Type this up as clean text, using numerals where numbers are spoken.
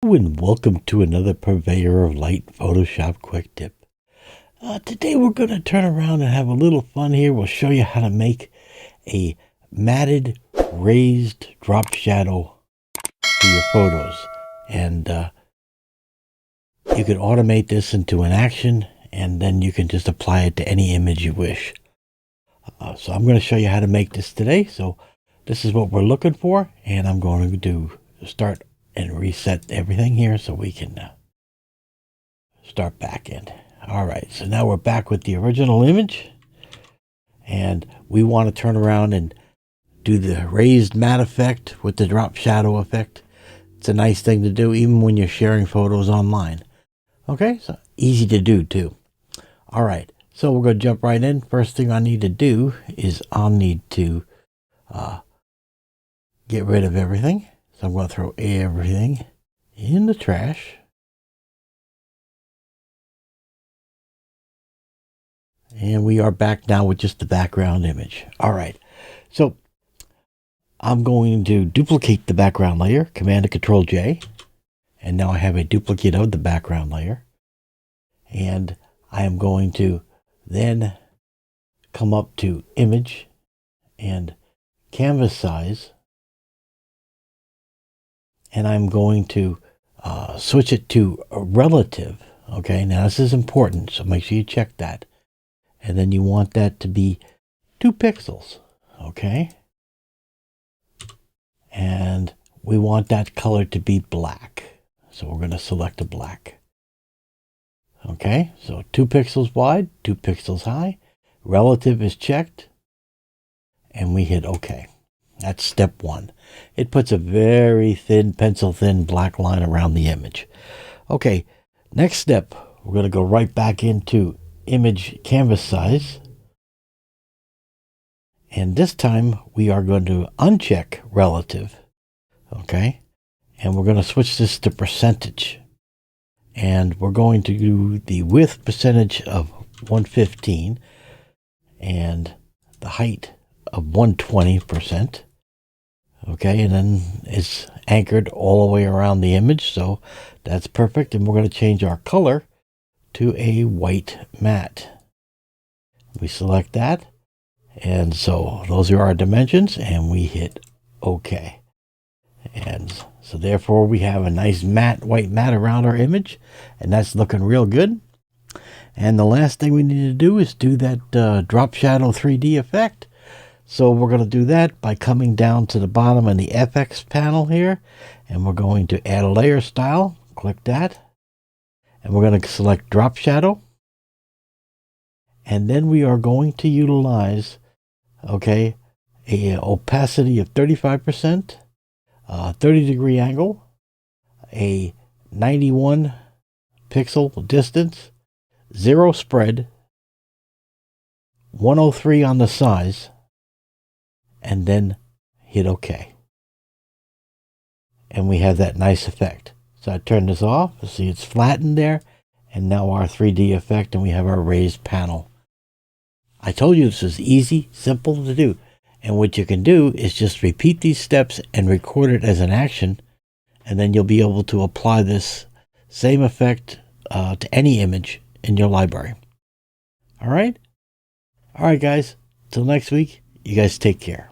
Hello and welcome to another Purveyor of Light Photoshop Quick Tip. Today we're going to turn around and have a little fun here. We'll show you how to make a matted raised drop shadow for your photos. And you can automate this into an action and then you can just apply it to any image you wish. So I'm going to show you how to make this today. So this is what we're looking for, and I'm going to start and reset everything here so we can start back in. All right, so now we're back with the original image, and we want to turn around and do the raised matte effect with the drop shadow effect. It's a nice thing to do even when you're sharing photos online. Okay, so easy to do too. All right, so we're going to jump right in. First thing I need to do is I'll need to get rid of everything. So I'm going to throw everything in the trash. And we are back now with just the background image. All right. So I'm going to duplicate the background layer, Command and Control J. And now I have a duplicate of the background layer. And I am going to then come up to Image and Canvas Size. And I'm going to switch it to a relative. Okay, now this is important, so make sure you check that. And then you want that to be 2 pixels. Okay, and we want that color to be black, so we're going to select a black. Okay, so 2 pixels wide, 2 pixels high, relative is checked, and we hit OK. That's step 1. It puts a very thin, pencil thin black line around the image. Okay, next step, we're going to go right back into Image Canvas Size. And this time we are going to uncheck relative. Okay, and we're going to switch this to percentage. And we're going to do the width percentage of 115 and the height of 120%. Okay, and then it's anchored all the way around the image, so that's perfect. And we're going to change our color to a white matte. We select that, and so those are our dimensions, and we hit OK. And so therefore we have a nice matte, white matte around our image, and that's looking real good. And the last thing we need to do is do that drop shadow 3D effect. So we're going to do that by coming down to the bottom in the FX panel here, and we're going to add a layer style. Click that, and we're going to select drop shadow, and then we are going to utilize, okay, a opacity of 35%, 30-degree angle, a 91 pixel distance, 0 spread, 103 on the size, and then hit OK. And we have that nice effect. So I turn this off. See, it's flattened there. And now our 3D effect, and we have our raised panel. I told you this is easy, simple to do. And what you can do is just repeat these steps and record it as an action. And then you'll be able to apply this same effect to any image in your library. All right? All right, guys. Till next week, you guys take care.